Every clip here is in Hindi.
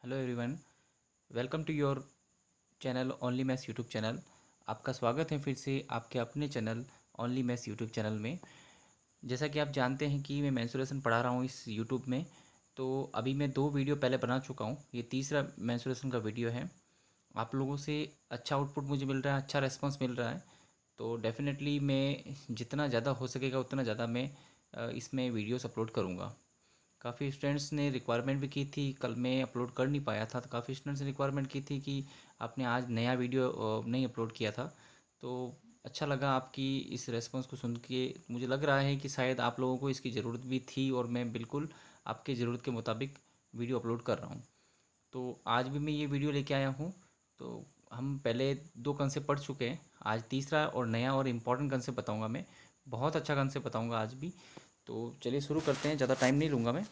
Hello everyone, welcome to your channel only maths YouTube channel. आपका स्वागत है फिर से आपके अपने channel only maths YouTube channel में। जैसा कि आप जानते हैं कि मैं मेंसुरेशन पढ़ा रहा हूँ इस यूट्यूब में। तो अभी मैं 2 वीडियो पहले बना चुका हूँ, ये तीसरा मेंसुरेशन का वीडियो है। आप लोगों से अच्छा आउटपुट मुझे मिल रहा है, अच्छा रिस्पांस मिल रहा है। तो डेफ़िनेटली मैं जितना ज़्यादा हो सकेगा उतना ज़्यादा मैं इसमें वीडियोस अपलोड करूँगा। काफ़ी स्टूडेंट्स ने रिक्वायरमेंट भी की थी, कल मैं अपलोड कर नहीं पाया था, तो काफ़ी स्टूडेंट्स ने रिक्वायरमेंट की थी कि आपने आज नया वीडियो नहीं अपलोड किया था। तो अच्छा लगा आपकी इस रेस्पॉन्स को सुन के। मुझे लग रहा है कि शायद आप लोगों को इसकी ज़रूरत भी थी और मैं बिल्कुल आपके ज़रूरत के मुताबिक वीडियो अपलोड कर रहा हूँ। तो आज भी मैं ये वीडियो लेके आया हूँ। तो हम पहले 2 कंसेप्ट पढ़ चुके हैं, आज तीसरा और नया और इम्पॉर्टेंट कंसेप्ट बताऊँगा मैं। बहुत अच्छा कंसेप्ट बताऊँगा आज भी। तो चलिए शुरू करते हैं, ज़्यादा टाइम नहीं लूँगा मैं।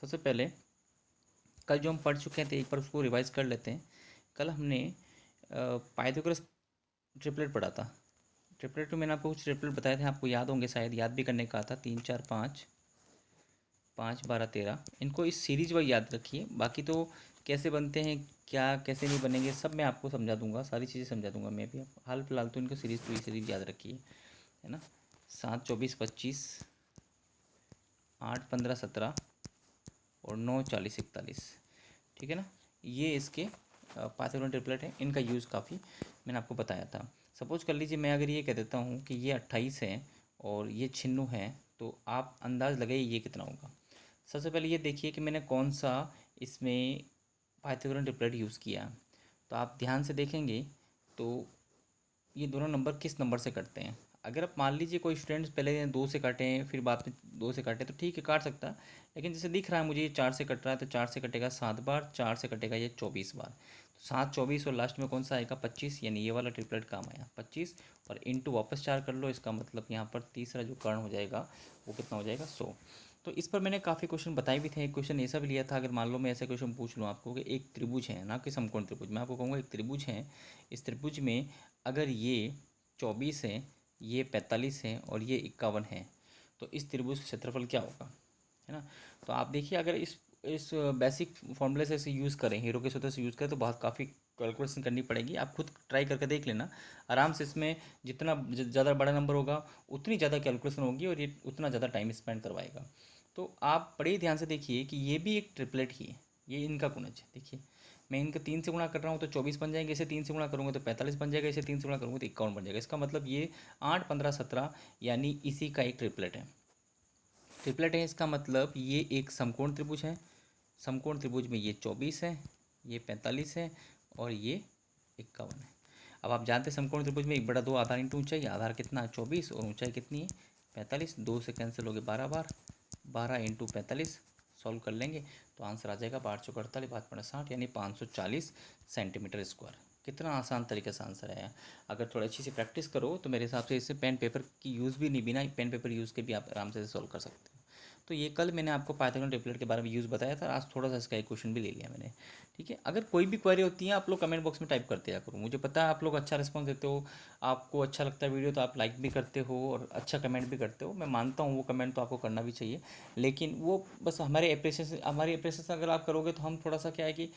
सबसे पहले कल जो हम पढ़ चुके थे एक बार उसको रिवाइज कर लेते हैं। कल हमने पाइथागोरस ट्रिपलेट पढ़ा था। ट्रिपलेट में मैंने आपको कुछ ट्रिपलेट बताए थे, आपको याद होंगे, शायद याद भी करने का था। 3 4 5, 5 12 13। इनको इस सीरीज वाइज याद रखिए। बाकी तो कैसे बनते हैं, क्या कैसे नहीं बनेंगे, सब मैं आपको समझा दूंगा, सारी चीज़ें समझा दूंगा मैं भी। हाल फिलहाल तो इनको सीरीज पूरी सीरीज याद रखिए, है ना। 7 24 25, 8 15 17 और 9 40 41। ठीक है ना। ये इसके पाइथागोरस ट्रिपलेट है, इनका यूज़ काफ़ी मैंने आपको बताया था। सपोज कर लीजिए मैं अगर ये कह देता हूँ कि ये 28 है और ये 96 है, तो आप अंदाज़ लगाइए ये कितना होगा। सबसे पहले ये देखिए कि मैंने कौन सा इसमें पाइथागोरस ट्रिपलेट यूज़ किया। तो आप ध्यान से देखेंगे तो ये दोनों नंबर किस नंबर से कटते हैं। अगर आप मान लीजिए कोई स्टूडेंट्स पहले 2 से काटे हैं फिर बाद में 2 से काटे, तो ठीक है काट सकता है। लेकिन जैसे दिख रहा है मुझे ये 4 से कट रहा है, तो 4 से कटेगा 7 बार, 4 से कटेगा ये 24 बार। तो 7 24 और लास्ट में कौन सा आएगा 25, यानी ये वाला ट्रिपलेट काम आया 25। और इंटू वापस 4 कर लो, इसका मतलब यहाँ पर तीसरा जो कर्ण हो जाएगा वो कितना हो जाएगा 100। तो इस पर मैंने काफ़ी क्वेश्चन बताए भी थे। एक क्वेश्चन ऐसा भी लिया था, अगर मान लो मैं ऐसा क्वेश्चन पूछ लूँ आपको कि एक त्रिभुज है, ना कि समकोण त्रिभुज, मैं आपको कहूँगा एक त्रिभुज है, इस त्रिभुज में अगर ये 24 है, ये 45 है और ये 51 है, तो इस त्रिभुज का क्षेत्रफल क्या होगा, है ना। तो आप देखिए अगर इस बेसिक फॉर्मूले से इसे यूज़ करें, हीरो के सूत्र से यूज़ करें, तो बहुत काफ़ी कैलकुलेशन करनी पड़ेगी। आप खुद ट्राई करके देख लेना आराम से। इसमें जितना ज़्यादा बड़ा नंबर होगा उतनी ज़्यादा कैलकुलेशन होगी और ये उतना ज़्यादा टाइम स्पेंड करवाएगा। तो आप बड़े ध्यान से देखिए कि ये भी एक ट्रिपलेट ही है, ये इनका गुणज है। देखिए मैं इनका 3 से गुणा कर रहा हूँ तो 24 बन जाएंगे, इसे 3 से गुणा करूँगा तो 45 बन जाएगा, इसे 3 से गुणा करूँगा तो 51 बन जाएगा। इसका मतलब ये 8 15 17 यानी इसी का एक ट्रिपलेट है। ट्रिपलेट है इसका मतलब ये एक समकोण त्रिभुज है। समकोण त्रिभुज में ये 24 है, ये 45 है और ये 51 है। अब आप जानते हैं समकोण त्रिभुज में 1/2 आधार इंटू ऊंचाई, आधार कितना है 24 और ऊंचाई कितनी है 45। 2 से कैंसिल हो गए 12 बार, 12 इंटू 45 सॉल्व कर लेंगे तो आंसर आ जाएगा 8 चौक 48, 5 यानी 540 सेंटीमीटर स्क्वायर। कितना आसान तरीके से आंसर आया। अगर थोड़ी अच्छी सी प्रैक्टिस करो तो मेरे हिसाब से इससे पेन पेपर की यूज़ भी नहीं, बिना पेन पेपर यूज़ के भी आप आराम से सॉल्व कर सकते हो। तो ये कल मैंने आपको पाइथागोरस ट्रिपलेट के बारे में यूज़ बताया था, आज थोड़ा सा इसका एक क्वेश्चन भी ले लिया मैंने। ठीक है, अगर कोई भी क्वेरी होती है आप लोग कमेंट बॉक्स में टाइप करते जा करो। मुझे पता है आप लोग अच्छा रिस्पॉन्स देते हो, आपको अच्छा लगता है वीडियो तो आप लाइक भी करते हो और अच्छा कमेंट भी करते हो। मैं मानता हूँ वो कमेंट तो आपको करना भी चाहिए, लेकिन वो बस हमारी अप्रिसिएशन अगर आप करोगे तो हम थोड़ा सा क्या है कि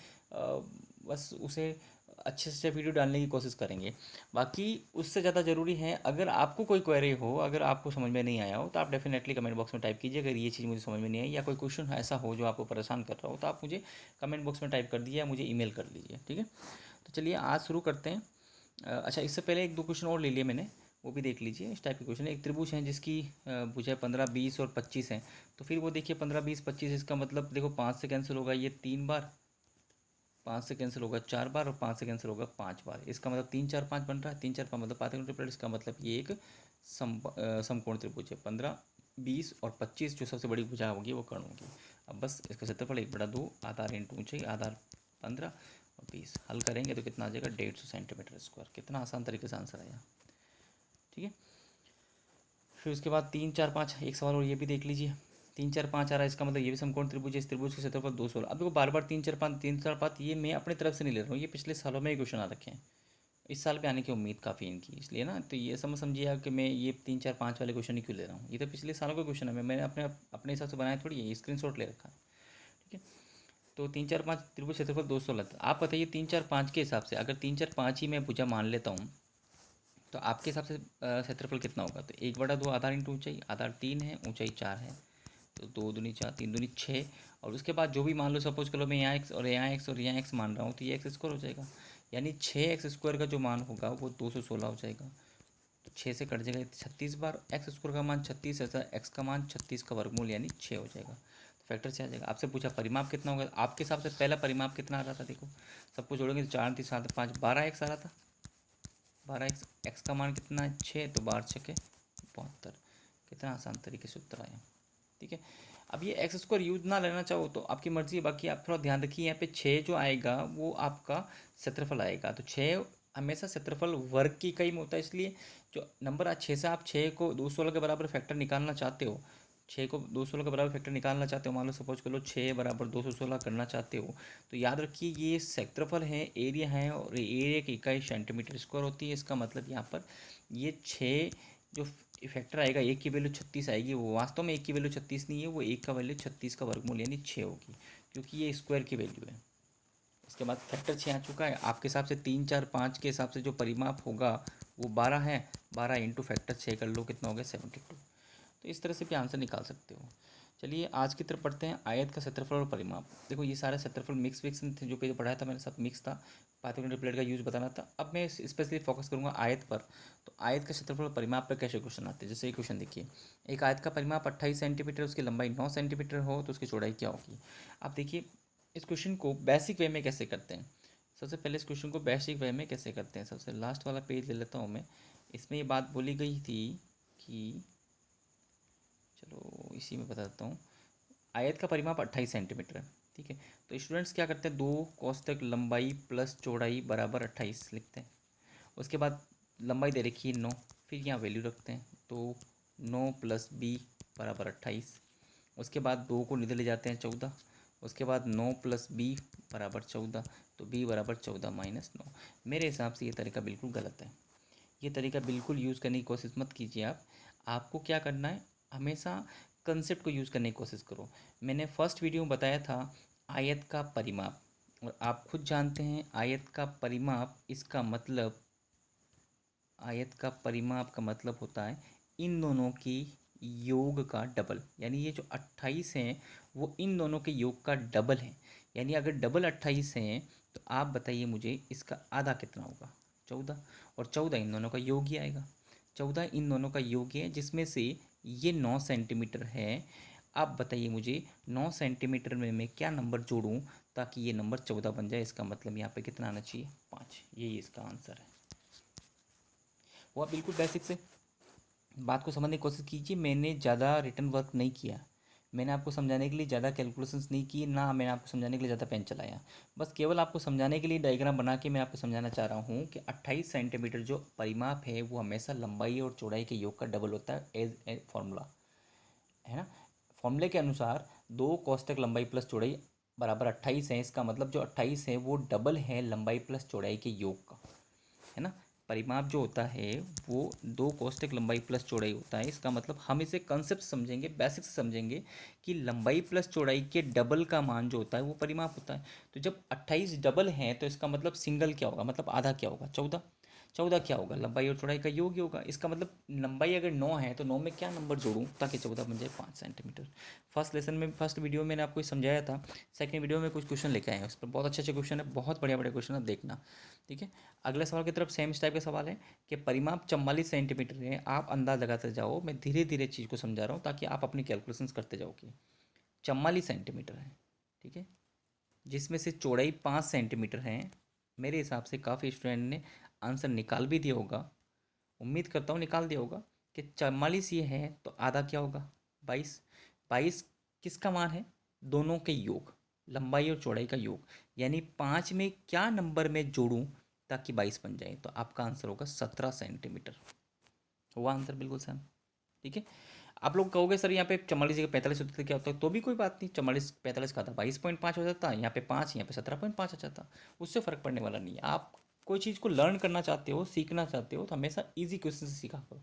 बस उसे अच्छे से वीडियो डालने की कोशिश करेंगे। बाकी उससे ज़्यादा ज़रूरी है, अगर आपको कोई क्वेरी हो, अगर आपको समझ में नहीं आया हो, तो आप डेफिनेटली कमेंट बॉक्स में टाइप कीजिए। अगर ये चीज़ मुझे समझ में नहीं आई या कोई क्वेश्चन ऐसा हो जो आपको परेशान कर रहा हो, तो आप मुझे कमेंट बॉक्स में टाइप कर दीजिए या मुझे ईमेल कर लीजिए। ठीक है, तो चलिए आज शुरू करते हैं। अच्छा, इससे पहले 1 2 क्वेश्चन और ले लिए मैंने, वो भी देख लीजिए। इस टाइप के क्वेश्चन, एक त्रिभुज है जिसकी भुजाएं 15 20 और 25 हैं। तो फिर वो देखिए 15 20 25, इसका मतलब देखो 5 से कैंसिल होगा ये 3 बार, 5 से कैंसिल होगा 4 बार और 5 से कैंसिल होगा 5 बार। इसका मतलब 3 4 5 बन रहा है, 3 4 5 मतलब पाइथागोरस ट्रिपलेट। इसका मतलब ये एक समकोण त्रिभुज है। 15 20 और 25 जो सबसे बड़ी भुजा होगी वो कर्ण होगी। अब बस इसका क्षेत्रफल 1/2 आधार इंटू ऊंचाई, आधार 15 और 20 हल करेंगे तो कितना आ जाएगा 150 सेंटीमीटर स्क्वायर। कितना आसान तरीके से आंसर आया। ठीक है, फिर उसके बाद 3 4 5, एक सवाल और ये भी देख लीजिए। 3 4 5 आ रहा है, इसका मतलब ये भी समकोण त्रिभुज है। इस त्रिभुज के क्षेत्रफल 216। अब देखो बार बार 3 4 5 ये मैं अपनी तरफ से नहीं ले रहा हूँ, ये पिछले सालों में ही क्वेश्चन आ रखे हैं। इस साल पे आने की उम्मीद काफ़ी इनकी, इसलिए ना तो ये समझिए कि मैं ये 3 4 5 वाले क्वेश्चन ही क्यों ले रहा हूँ। ये तो पिछले सालों का क्वेश्चन है, मैंने अपने अपने हिसाब से बनाया थोड़ी है, स्क्रीन शॉट ले रखा है। ठीक है, तो 3 4 5 त्रिभुज क्षेत्रफल 216 था। आप बताइए 3 4 5 के हिसाब से, अगर 3 4 5 ही मैं भुजा मान लेता हूँ तो आपके हिसाब से क्षेत्रफल कितना होगा? तो 1/2 आधार इंटू ऊंचाई, आधार 3 है, ऊंचाई 4 है, तो 2 दूनी 4, 3 दूनी 6। और उसके बाद जो भी मान लो, सपोज करो मैं यहाँ एक्स और यहाँ एक्स और यहाँ एक्स मान रहा हूँ, तो ये एक्स स्क्वायर हो जाएगा, यानी 6x² का जो मान होगा वो 216 हो जाएगा। तो 6 से कट जाएगा 36 बार, एक्स स्क्वायर का मान 36 है, एक्स का मान 36 का वर्गमूल यानी 6 हो जाएगा। तो फैक्टर से आ जाएगा। आपसे पूछा परिमाप कितना होगा, आपके हिसाब से पहला परिमाप कितना आ रहा था? देखो सबको जोड़ेंगे तो 4 3 7 5 12x आ रहा था। 12x, एक्स का मान कितना है? 6, तो 12×6 = 72। कितना आसान तरीके से उत्तर आया। ठीक है, अब ये एक्स स्क्वायर यूज ना लेना चाहो तो आपकी मर्जी है, बाकी आप थोड़ा ध्यान रखिए, यहाँ पे 6 जो आएगा वो आपका क्षेत्रफल आएगा। तो 6 हमेशा क्षेत्रफल वर्ग की इकाई में होता है, इसलिए जो नंबर 6 से आप 6 को 216 के बराबर फैक्टर निकालना चाहते हो, 6 को 216 के बराबर फैक्टर निकालना चाहते हो, मान लो सपोज कर लो 6 बराबर 216 करना चाहते हो, तो याद रखिए ये क्षेत्रफल है, एरिया है, और एरिया की इकाई सेंटीमीटर स्क्वायर होती है। इसका मतलब यहाँ पर ये 6 जो फैक्टर आएगा, एक की वैल्यू 36 आएगी, वो वास्तव में एक की वैल्यू 36 नहीं है, वो एक का वैल्यू 36 का वर्गमूल यानी 6 होगी, क्योंकि ये स्क्वायर की वैल्यू है। उसके बाद फैक्टर 6 आ चुका है। आपके हिसाब से 3 4 5 के हिसाब से जो परिमाप होगा वो 12 है, 12 इंटू फैक्टर 6 कर लो, कितना हो गया? 72। तो इस तरह से भी आंसर निकाल सकते हो। चलिए आज की तरफ पढ़ते हैं, आयत का क्षेत्रफल और परिमाप। देखो ये सारे क्षेत्रफल मिक्स थे, जो पेज पढ़ाया था मैंने सब मिक्स था, पाइथागोरस प्लेट का यूज बताना था। अब मैं स्पेशली फोकस करूंगा आयत पर। तो आयत का क्षेत्रफल और परिमाप पर कैसे क्वेश्चन आते हैं, जैसे ये क्वेश्चन देखिए, एक आयत का परिमाप 28 सेंटीमीटर, उसकी लंबाई 9 सेंटीमीटर हो तो उसकी चौड़ाई क्या होगी? आप देखिए इस क्वेश्चन को बेसिक वे में कैसे करते हैं। सबसे पहले इस क्वेश्चन को बेसिक वे में कैसे करते हैं, सबसे लास्ट वाला पेज ले लेता हूँ मैं। इसमें ये बात बोली गई थी कि, चलो इसी में बता देता हूँ, आयत का परिमाप 28 सेंटीमीटर है। ठीक है, तो स्टूडेंट्स क्या करते हैं, 2 कोष्टक लंबाई प्लस चौड़ाई बराबर 28 लिखते हैं। उसके बाद लंबाई दे रखी है 9, फिर यहाँ वैल्यू रखते हैं, तो 9 + b बराबर 28। उसके बाद 2 को इधर ले जाते हैं 14, उसके बाद 9 + b बराबर 14, तो b बराबर 14 - 9। मेरे हिसाब से ये तरीका बिल्कुल गलत है, ये तरीका बिल्कुल यूज़ करने की कोशिश मत कीजिए आप। आपको क्या करना है, हमेशा कंसेप्ट को यूज़ करने की कोशिश करो। मैंने फर्स्ट वीडियो में बताया था आयत का परिमाप, और आप खुद जानते हैं आयत का परिमाप, इसका मतलब आयत का परिमाप का मतलब होता है इन दोनों की योग का डबल, यानी ये जो 28 हैं वो इन दोनों के योग का डबल है। यानी अगर डबल 28 हैं तो आप बताइए मुझे इसका आधा कितना होगा? 14, और 14 इन दोनों का योग ही आएगा। 14 इन दोनों का योग है, जिसमें से ये 9 सेंटीमीटर है। आप बताइए मुझे 9 सेंटीमीटर में मैं क्या नंबर जोड़ूं ताकि ये नंबर 14 बन जाए? इसका मतलब यहाँ पे कितना आना चाहिए? 5। यही इसका आंसर है। वो आप बिल्कुल बेसिक से बात को समझने की कोशिश कीजिए। मैंने ज़्यादा रिटर्न वर्क नहीं किया, मैंने आपको समझाने के लिए ज़्यादा कैलकुलेशंस नहीं की, ना मैंने आपको समझाने के लिए ज़्यादा पेन चलाया। बस केवल आपको समझाने के लिए डायग्राम बना के मैं आपको समझाना चाह रहा हूँ कि 28 सेंटीमीटर जो परिमाप है वो हमेशा लंबाई और चौड़ाई के योग का डबल होता है, एज ए फॉर्मूला है ना। फॉर्मूले के अनुसार 2 कोष्टक लंबाई प्लस चौड़ाई बराबर 28 है। इसका मतलब जो 28 है वो डबल है लंबाई प्लस चौड़ाई के योग का, है ना। परिमाप जो होता है वो 2 कोष्टक लंबाई प्लस चौड़ाई होता है। इसका मतलब हम इसे कंसेप्ट समझेंगे, बेसिक से समझेंगे कि लंबाई प्लस चौड़ाई के डबल का मान जो होता है वो परिमाप होता है। तो जब 28 डबल है तो इसका मतलब सिंगल क्या होगा, मतलब आधा क्या होगा? 14। 14 क्या होगा? लंबाई और चौड़ाई का योग ही होगा। इसका मतलब लंबाई अगर 9 है तो 9 में क्या नंबर जोड़ूं ताकि 14 बन जाए? 5 सेंटीमीटर। फर्स्ट लेसन में, फर्स्ट वीडियो में मैंने आपको समझाया था। सेकंड वीडियो में कुछ क्वेश्चन लेके आए हैं, उस पर बहुत अच्छे अच्छे क्वेश्चन है, बहुत बढ़िया बढ़िया क्वेश्चन है, देखना। ठीक है, अगले सवाल की तरफ सेम इस टाइप का सवाल है कि परिमाप 44 सेंटीमीटर है। आप अंदाज लगाते जाओ, मैं धीरे धीरे चीज़ को समझा रहा हूँ ताकि आप अपनी कैलकुलेशंस करते जाओ कि 44 सेंटीमीटर है, ठीक है, जिसमें से चौड़ाई 5 सेंटीमीटर है। मेरे हिसाब से काफ़ी स्टूडेंट ने आंसर निकाल भी दिया होगा, उम्मीद करता हूँ निकाल दिया होगा कि 44 ये है तो आधा क्या होगा? 22। 22 किसका मान है? दोनों के योग, लंबाई और चौड़ाई का योग, यानी 5 में क्या नंबर में जोड़ूं ताकि 22 बन जाए? तो आपका आंसर होगा 17 सेंटीमीटर। हुआ आंसर बिल्कुल सही। ठीक है, आप लोग कहोगे सर यहाँ पे 44 जगह 45 होते क्या होता है? तो भी कोई बात नहीं, 44 45 का था 22.5 हो जाता, यहाँ पे 5, यहाँ पे 17.5 आ जाता, उससे फ़र्क पड़ने वाला नहीं है। आप कोई चीज़ को लर्न करना चाहते हो, सीखना चाहते हो, तो हमेशा ईजी क्वेश्चन से सीखा करो।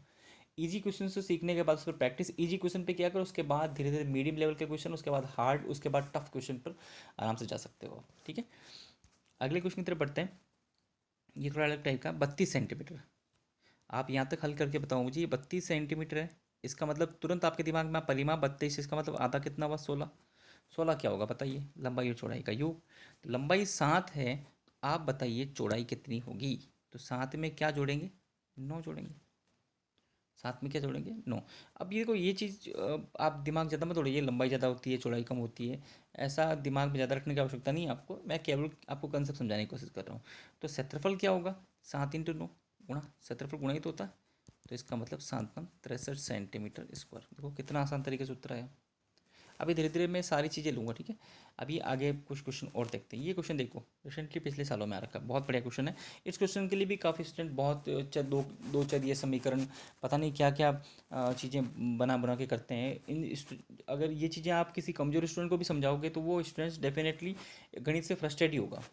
इजी क्वेश्चन से सीखने के बाद उस पर प्रैक्टिस, इजी क्वेश्चन पे क्या करो, उसके बाद धीरे धीरे मीडियम लेवल के क्वेश्चन, उसके बाद हार्ड, उसके बाद टफ क्वेश्चन पर आराम से जा सकते हो। ठीक है, अगले क्वेश्चन की तरफ बढ़ते हैं। ये थोड़ा अलग टाइप का, 32 सेंटीमीटर। आप यहाँ तक हल करके बताओ मुझे, ये 32 सेंटीमीटर है, इसका मतलब तुरंत आपके दिमाग में परिमाप 32, इसका मतलब आधा कितना हुआ, 16। 16 क्या होगा बताइए, लंबाई और चौड़ाई का योग। तो लंबाई 7 है, तो आप बताइए चौड़ाई कितनी होगी। तो 7 में क्या जोड़ेंगे, 9 जोड़ेंगे। 7 में क्या जोड़ेंगे, 9। अब ये देखो, ये चीज़ आप दिमाग ज़्यादा मत तोड़िए, लंबाई ज़्यादा होती है चौड़ाई कम होती है, ऐसा दिमाग में ज़्यादा रखने की आवश्यकता नहीं है आपको, मैं केवल आपको कंसेप्ट समझाने की कोशिश कर रहा हूँ। तो क्षेत्रफल क्या होगा, 7 × 9 गुणा, क्षेत्रफल गुणा ही तो होता है, तो इसका मतलब 7×63 सेंटीमीटर स्क्वायर। देखो कितना आसान तरीके से उत्तर आया। अभी धीरे धीरे मैं सारी चीज़ें लूँगा, ठीक है। अभी आगे कुछ क्वेश्चन और देखते हैं। ये क्वेश्चन देखो, रिसेंटली पिछले सालों में आ रखा है, बहुत बढ़िया क्वेश्चन है। इस क्वेश्चन के लिए भी काफ़ी स्टूडेंट बहुत दो चरिय समीकरण, पता नहीं क्या क्या चीज़ें बना बना के करते हैं। अगर ये चीज़ें आप किसी कमज़ोर स्टूडेंट को भी समझाओगे तो वो स्टूडेंट्स डेफिनेटली गणित से फ्रस्ट्रेट ही होगा।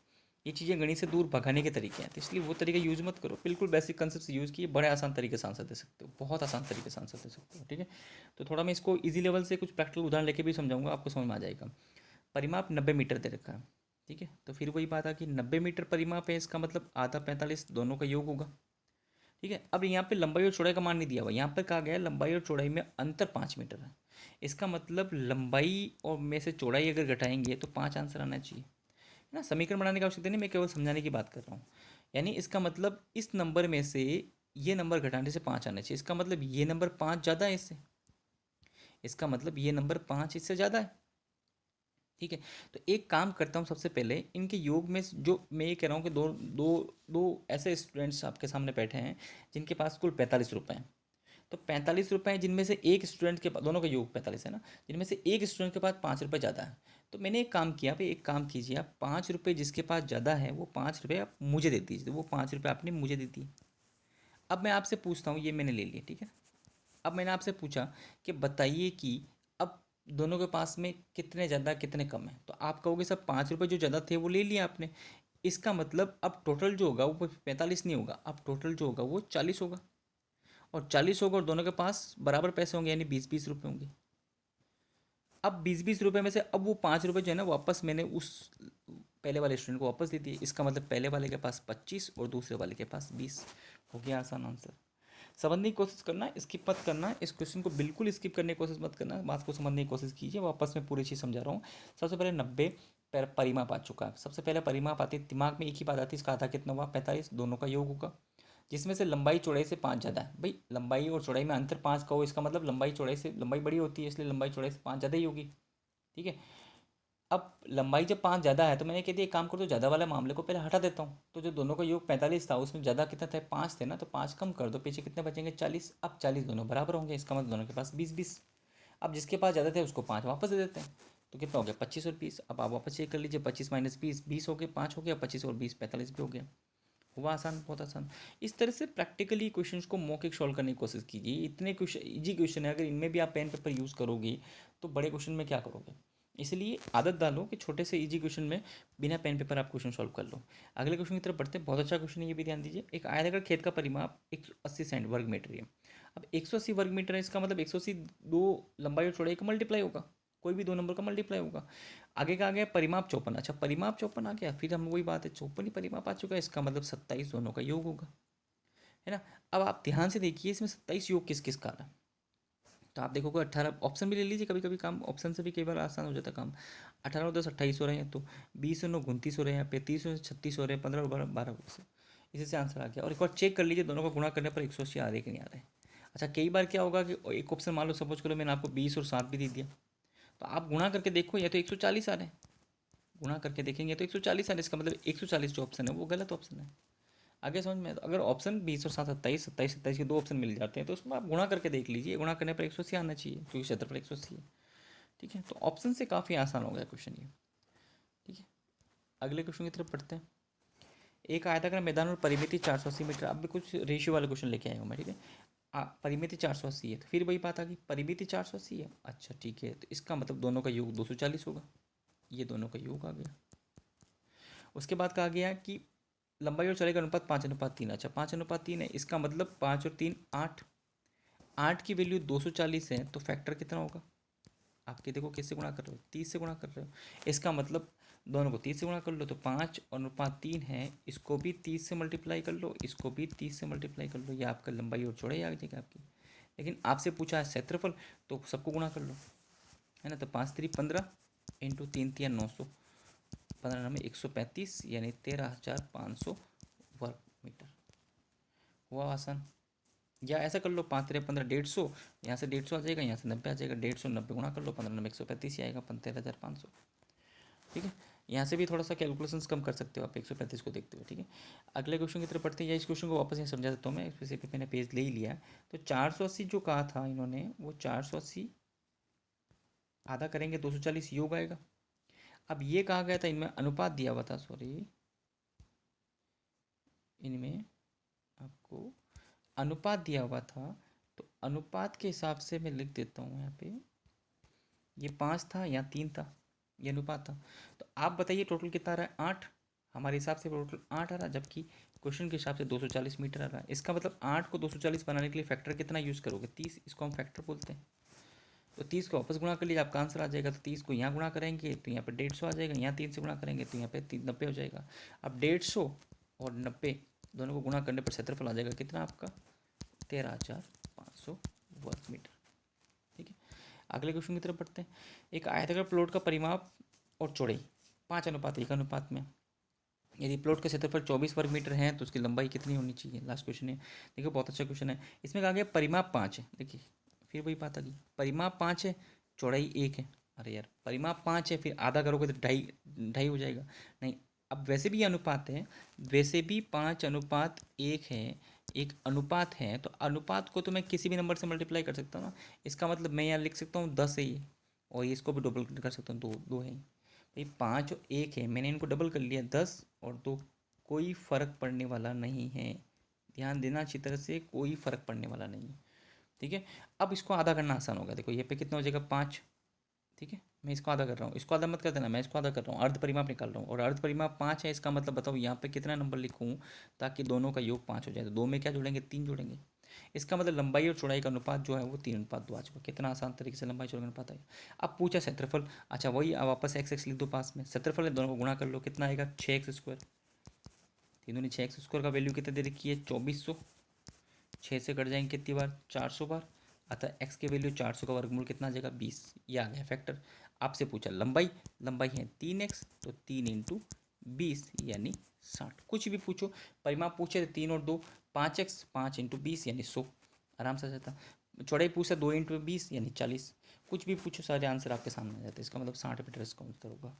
ये चीज़ें गणित से दूर भगाने के तरीके हैं, तो इसलिए वो तरीका यूज़ मत करो, बिल्कुल बेसिक कंसेप्ट यूज़ किए, बड़े आसान तरीके से आंसर दे सकते हो, बहुत आसान तरीके से आंसर दे सकते हो। ठीक है, तो थोड़ा मैं इसको इजी लेवल से कुछ प्रैक्टिकल उदाहरण लेके भी समझाऊंगा, आपको समझ में आ जाएगा। परिमाप 90 मीटर दे रखा है, ठीक है, तो फिर वही बात आ कि 90 मीटर परिमाप है, इसका मतलब आधा 45 दोनों का योग होगा। ठीक है, अब यहाँ पे लंबाई और चौड़ाई का मान नहीं दिया हुआ, यहाँ पर कहा गया है लंबाई और चौड़ाई में अंतर 5 मीटर है। इसका मतलब लंबाई और में से चौड़ाई अगर घटाएंगे तो 5 आंसर आना चाहिए, है ना। समीकरण बनाने की आवश्यकता नहीं, मैं केवल समझाने की बात कर रहा हूँ। यानी इसका मतलब इस नंबर में से ये नंबर घटाने से 5 आना चाहिए, इसका मतलब ये नंबर 5 ज़्यादा है इससे, इसका मतलब ये नंबर 5 इससे ज़्यादा है। ठीक है, तो एक काम करता हूँ, सबसे पहले इनके योग में जो मैं ये कह रहा हूँ कि दो दो दो ऐसे स्टूडेंट्स आपके सामने बैठे हैं जिनके पास कुल 45 रुपये हैं। तो 45 रुपये हैं, जिनमें से एक स्टूडेंट के पास, दोनों का योग 45 है ना, जिनमें से एक स्टूडेंट के पास 5 रुपये ज़्यादा है। तो मैंने एक काम किया भाई, एक काम कीजिए आप, 5 रुपये जिसके पास ज़्यादा है वो 5 रुपये आप मुझे दे दीजिए, तो वो 5 रुपये आपने मुझे दे दिए। अब मैं आपसे पूछता हूँ, ये मैंने ले लिया, ठीक है। अब मैंने आपसे पूछा कि बताइए कि अब दोनों के पास में कितने ज़्यादा कितने कम है, तो आप कहोगे सर 5 रुपये जो ज़्यादा थे वो ले लिया आपने। इसका मतलब अब टोटल जो होगा वो 45 नहीं होगा, अब टोटल जो होगा वो 40 होगा, और 40 होगा और दोनों के पास बराबर पैसे होंगे, यानी 20-20 रुपये होंगे। अब 20-20 रुपये में से अब वो 5 रुपये जो है ना वापस मैंने उस पहले वाले स्टूडेंट को वापस दे दिए, इसका मतलब पहले वाले के पास 25 और दूसरे वाले के पास 20। हो गया आसान आंसर। समझने की कोशिश करना, स्किप मत करना, इस क्वेश्चन को बिल्कुल स्किप करने की कोशिश मत करना, बात को समझने की कोशिश कीजिए, वापस मैं पूरी चीज़ समझा रहा हूँ। सबसे पहले 90 परिमाप आ चुका है, सबसे पहले परिमाप आती है, दिमाग में एक ही बात आती है, इसका आधा कितना हुआ, 45, दोनों का योग होगा, जिसमें से लंबाई चौड़ाई से 5 ज़्यादा है। भाई लंबाई और चौड़ाई में अंतर 5 का हो, इसका मतलब लंबाई चौड़ाई से, लंबाई बड़ी होती है इसलिए लंबाई चौड़ाई से 5 ज़्यादा ही होगी। ठीक है, अब लंबाई जब 5 ज़्यादा है तो मैंने कह दिया एक काम करो, तो ज़्यादा वाले मामले को पहले हटा देता हूँ, तो जो दोनों का योग 45 था उसमें ज़्यादा कितना था, 5 थे ना, तो 5 कम कर दो, पीछे कितने बचेंगे, 40। अब 40 दोनों बराबर होंगे, इसका मतलब दोनों के पास 20-20। अब जिसके पास ज़्यादा थे उसको 5 वापस दे देते हैं, तो कितना हो गया, 25 और 20। अब आप वापस चेक कर लीजिए, 25 - 20 20 हो गए, 5 हो गया, 25 और 20 45 भी हो गया। हुआ आसान, बहुत आसान। इस तरह से प्रैक्टिकली क्वेश्चंस को मौखिक सॉल्व करने की कोशिश कीजिए, इतने क्वेश्चन इजी क्वेश्चन है, अगर इनमें भी आप पेन पेपर यूज़ करोगे तो बड़े क्वेश्चन में क्या करोगे। इसलिए आदत डालो कि छोटे से इजी क्वेश्चन में बिना पेन पेपर आप क्वेश्चन सॉल्व कर लो। अगले क्वेश्चन की तरफ बढ़ते हैं, बहुत अच्छा क्वेश्चन है, ये भी ध्यान दीजिए। एक आयताकार खेत का परिमाप 180 वर्ग मीटर है। अब 180 वर्ग मीटर है, इसका मतलब 180 दो लंबाई और चौड़ाई का मल्टीप्लाई होगा, कोई भी दो नंबर का मल्टीप्लाई होगा। आगे का आ गया परिमाप 54, अच्छा परिमाप 54 आ गया, फिर हम वही बात है, 54 ही परिमाप आ चुका है, इसका मतलब 27 दोनों का योग होगा, है ना। अब आप ध्यान से देखिए इसमें 27 योग किस किस का है, तो आप देखोगे 18, ऑप्शन भी ले लीजिए, कभी कभी काम ऑप्शन से भी कई बार आसान हो जाता है काम। 18 और 10 28 हो रहे हैं, तो 20 और 9 29 हो रहे हैं, यहाँ पे 30 और 36 हो रहे हैं, 15 और 12 12 इसी से आंसर आ गया। और एक बार चेक कर लीजिए दोनों का गुणा करने पर 180 आ रहे हैं कि नहीं आ रहे। अच्छा कई बार क्या होगा कि एक ऑप्शन मान लो, सपोज करो मैंने आपको 20 और 7 भी दे दिया, तो आप गुणा करके देखो, या तो 140 आ रहे हैं, गुणा करके देखेंगे तो 140 आ रहे हैं, इसका मतलब 140 जो ऑप्शन है वो गलत ऑप्शन है। आगे समझ में, तो अगर ऑप्शन 20 और 7 27, 27 27 के दो ऑप्शन मिल जाते हैं, तो उसमें आप गुणा करके देख लीजिए, गुणा करने पर 180 आना चाहिए, क्योंकि क्षेत्रफल 180 है। ठीक है, तो ऑप्शन से काफ़ी आसान हो गया क्वेश्चन ये। ठीक है, अगले क्वेश्चन की तरफ पढ़ते हैं। एक आयताकार मैदान और परिमिति 480 मीटर, अब भी कुछ रेशियो वाले क्वेश्चन लेके आया हूँ मैं, ठीक है। परिमिति 480 है, तो फिर वही बात आ गई, परिमिति 480 है, अच्छा ठीक है, तो इसका मतलब दोनों का योग 240 होगा, ये दोनों का योग आ गया। उसके बाद कहा गया कि लंबाई और चौड़ाई का अनुपात 5:3, अच्छा 5:3 है, इसका मतलब 5 और 3 8, 8 की वैल्यू 240 है तो फैक्टर कितना होगा? आपके देखो किससे गुणा कर रहे हो, 30 से गुणा कर रहे हो। इसका मतलब दोनों को 30 से गुणा कर लो तो 5:3 है, इसको भी 30 से मल्टीप्लाई कर लो, इसको भी 30 से मल्टीप्लाई कर लो, ये आपका लंबाई और चौड़ाई आ जाएगी आपकी। लेकिन आपसे पूछा है क्षेत्रफल, तो सबको गुणा कर लो, है ना। तो 5×3 = 15 इंटू 3×3 = 900, 15×9 = 135 यानी 13,500 वर्ग मीटर। हुआ आसान। या ऐसा कर लो 5×3 = 15, 150, यहाँ से 150 आ जाएगा, यहाँ से 90 आ जाएगा, 150 90 गुणा कर लो, 15×9 = 135 ही आएगा, 13,500। ठीक है, यहाँ से भी थोड़ा सा कैलकुलेशंस कम कर सकते हो आप 135 को देखते हुए। ठीक है, अगले क्वेश्चन की तरफ पढ़ते हैं, या इस क्वेश्चन को वापस यहाँ समझा देता हूँ मैं, इस पे मैंने पेज ले ही लिया। तो 480 जो कहा था इन्होंने, वो 480 आधा करेंगे 240 योग आएगा। अब ये कहा गया था, इनमें अनुपात दिया हुआ था, सॉरी, इनमें आपको अनुपात दिया हुआ था, तो अनुपात के हिसाब से मैं लिख देता हूँ यहाँ पे, ये 5 था या 3 था, ये अनुपात था। तो आप बताइए टोटल कितना आ रहा है? 8। हमारे हिसाब से टोटल 8 आ रहा है, जबकि क्वेश्चन के हिसाब से 240 मीटर आ रहा है। इसका मतलब 8 को 240 बनाने के लिए फैक्टर कितना यूज़ करोगे? 30, इसको हम फैक्टर बोलते हैं। तो 30 को वापस गुणा कर लीजिए, आपका आंसर आ जाएगा। तो 30 को यहाँ गुणा करेंगे तो यहाँ पे 150 आ जाएगा, यहाँ 3 से गुणा करेंगे तो यहाँ पे 90 हो जाएगा। अब 150 और 90 दोनों को गुणा करने पर क्षेत्रफल आ जाएगा कितना आपका? 13,500 वर्ग मीटर। ठीक है, अगले क्वेश्चन की तरफ बढ़ते हैं। एक आयताकार प्लॉट का परिमाप और चौड़ाई 5:1 में, यदि प्लॉट का क्षेत्रफल 24 वर्ग मीटर है तो उसकी लंबाई कितनी होनी चाहिए? लास्ट क्वेश्चन है, देखिए बहुत अच्छा क्वेश्चन है। इसमें कहा गया परिमाप 5 है, देखिए फिर वही बात आ गई, परिमाप 5 है, चौड़ाई 1 है। अरे यार, परिमाप 5 है, फिर आधा करोगे तो ढाई ढाई हो जाएगा। नहीं, अब वैसे भी ये अनुपात है, वैसे भी 5:1 है, एक अनुपात है, तो अनुपात को तो मैं किसी भी नंबर से मल्टीप्लाई कर सकता हूँ ना। इसका मतलब मैं यहाँ लिख सकता हूँ 10 है ये, और ये इसको भी डबल कर सकता हूँ, 2 है भाई। 5 और 1 है, मैंने इनको डबल कर लिया, 10 और 2, कोई फ़र्क पड़ने वाला नहीं है। ध्यान देना अच्छी तरह से, कोई फ़र्क पड़ने वाला नहीं है। ठीक है, अब इसको आधा करना आसान होगा। देखो ये पे कितना हो जाएगा? 5। ठीक है, मैं इसको आधा कर रहा हूँ, इसको आधा मत कर देना, मैं इसको आधा कर रहा हूँ, अर्ध परिमाप निकाल रहा हूँ, और अर्ध परिमाप 5 है। इसका मतलब बताओ यहाँ पे कितना नंबर लिखूँ ताकि दोनों का योग 5 हो जाए? तो 2 में क्या जोड़ेंगे? 3 जोड़ेंगे। इसका मतलब लंबाई और चौड़ाई का अनुपात जो है वो 3:2 आ चुका। कितना आसान तरीके से लंबाई चौड़ाई का अनुपात आएगा। अब पूछा क्षेत्रफल, अच्छा वही, अब वापस x लिख दो पास में, क्षेत्रफल है, दोनों को गुणा कर लो, कितना आएगा? 6x²। तीनों ने 6x² का वैल्यू कितना दे रखी है? 2400। 6 से कट जाएंगे कितनी बार? 400 बार। अतः x की वैल्यू 400 का वर्गमूल कितना आ जाएगा? 20। ये आ गया फैक्टर। आपसे पूछा लंबाई, लंबाई है 3x, तो 3 × 20 यानी 60। कुछ भी पूछो, परिमाप पूछे तो 3 और 2 5x, 5 × 20 यानी 100, आराम से आ जाता। चौड़ाई पूछा 2 × 20 यानी 40। कुछ भी पूछो, सारे आंसर आपके सामने आ जाते हैं। इसका मतलब 60 मीटर इसका उत्तर होगा।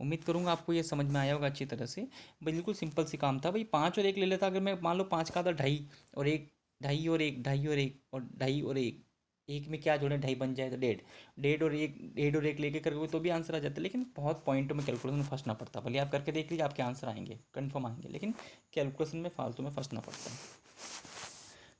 उम्मीद करूंगा आपको ये समझ में आया होगा अच्छी तरह से। बिल्कुल सिंपल सी काम था भाई, 5 और 1 ले लेता, अगर मैं मान लो 5 का था 2.5 और 1, 2.5 और 1, 2.5 और 1 और 2.5 और 1, एक में क्या जोड़े? 2.5 बन जाए तो 1.5, 1.5 और 1, 1.5 और 1 लेके करोगे तो भी आंसर आ जाता है। लेकिन बहुत पॉइंटों में कैलकुलेशन में फंसना पड़ता है। भले आप करके देख लीजिए, आपके आंसर आएंगे, कन्फर्म आएंगे, लेकिन कैलकुलेशन में फालतू में फंसना पड़ता है।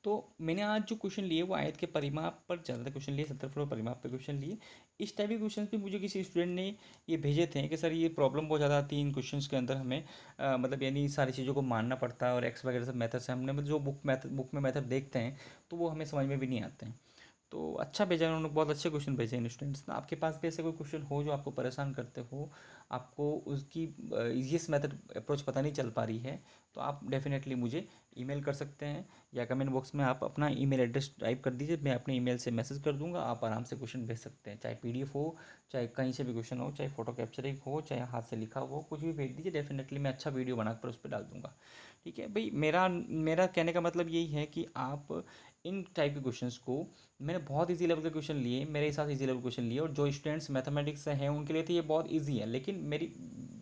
तो मैंने आज जो क्वेश्चन लिए वो आयत के परिमाप पर ज़्यादा क्वेश्चन लिए, क्षेत्रफल और परिमाप पर क्वेश्चन लिए। इस टाइप के क्वेश्चन भी मुझे किसी स्टूडेंट ने ये भेजे थे कि सर ये प्रॉब्लम बहुत ज़्यादा आती है इन क्वेश्चंस के अंदर, हमें मतलब यानी सारी चीज़ों को मानना पड़ता है, और एक्स वगैरह सब मेथड से हमने जो बुक में मेथड देखते हैं तो वो हमें समझ में भी नहीं आते हैं। तो अच्छा भेजा उन्होंने, बहुत अच्छे क्वेश्चन भेजे इन स्टूडेंट्स ने। आपके पास भी ऐसे कोई क्वेश्चन हो जो आपको परेशान करते हो, आपको उसकी ईजीएस्ट मेथड अप्रोच पता नहीं चल पा रही है, तो आप डेफिनेटली मुझे ईमेल कर सकते हैं, या कमेंट बॉक्स में आप अपना ईमेल एड्रेस टाइप कर दीजिए, मैं अपने ईमेल से मैसेज कर दूंगा, आप आराम से क्वेश्चन भेज सकते हैं। चाहे पीडीएफ हो, चाहे कहीं से भी क्वेश्चन हो, चाहे फोटो कैप्चरिंग हो, चाहे हाथ से लिखा हो, कुछ भी भेज दीजिए, डेफिनेटली मैं अच्छा वीडियो बनाकर उस पर डाल दूंगा। ठीक है भाई, मेरा मेरा कहने का मतलब यही है कि आप इन टाइप के क्वेश्चंस को, मैंने बहुत इजी लेवल के क्वेश्चन लिए, मेरे हिसाब से इजी लेवल क्वेश्चन लिए, और जो स्टूडेंट्स मैथमेटिक्स से हैं उनके लिए तो ये बहुत इजी है। लेकिन मेरी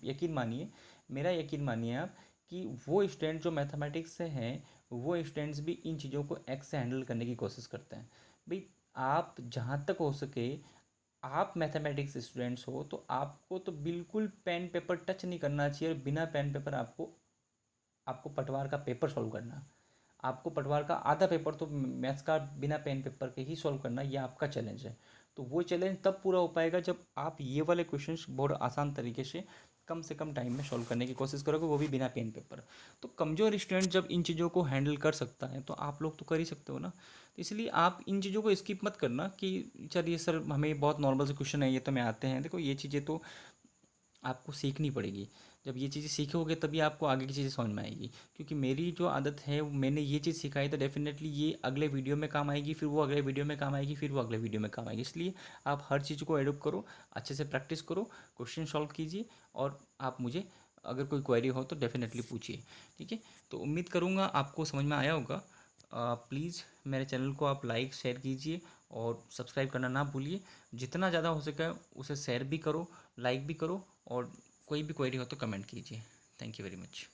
यकीन मानिए, मेरा यकीन मानिए आप, कि वो स्टूडेंट जो मैथमेटिक्स से हैं, वो स्टूडेंट्स भी इन चीज़ों को एक्स से हैंडल करने की कोशिश करते हैं। भाई आप जहाँ तक हो सके, आप मैथमेटिक्स स्टूडेंट्स हो तो आपको तो बिल्कुल पेन पेपर टच नहीं करना चाहिए, और बिना पेन पेपर आपको आपको पटवार का पेपर सॉल्व करना, आपको पटवार का आधा पेपर तो मैथ्स का बिना पेन पेपर के ही सॉल्व करना, ये आपका चैलेंज है। तो वो चैलेंज तब पूरा हो पाएगा जब आप ये वाले क्वेश्चंस बहुत आसान तरीके से कम से कम टाइम में सॉल्व करने की कोशिश करोगे, वो भी बिना पेन पेपर। तो कमज़ोर स्टूडेंट जब इन चीज़ों को हैंडल कर सकता है तो आप लोग तो कर ही सकते हो ना। तो इसलिए आप इन चीज़ों को स्किप मत करना कि चलिए सर हमें बहुत नॉर्मल से क्वेश्चन है, ये तो हमें आते हैं। देखो ये चीज़ें तो आपको सीखनी पड़ेगी। जब ये चीज़ें सीखोगे तभी आपको आगे की चीज़ें समझ में आएगी। क्योंकि मेरी जो आदत है मैंने ये चीज़ सिखाई तो डेफ़िनेटली ये अगले वीडियो में काम आएगी, फिर वो अगले वीडियो में काम आएगी, फिर वो अगले वीडियो में काम आएगी। इसलिए आप हर चीज़ को एडॉप्ट करो, अच्छे से प्रैक्टिस करो, क्वेश्चन सॉल्व कीजिए और आप मुझे अगर कोई क्वेरी हो तो डेफ़िनेटली पूछिए। ठीक है? तो उम्मीद करूँगा आपको समझ में आया होगा। प्लीज़ मेरे चैनल को आप लाइक शेयर कीजिए और सब्सक्राइब करना ना भूलिए। जितना ज़्यादा हो सके उसे शेयर भी करो, लाइक भी करो और कोई भी क्वेरी हो तो कमेंट कीजिए। Thank you very much.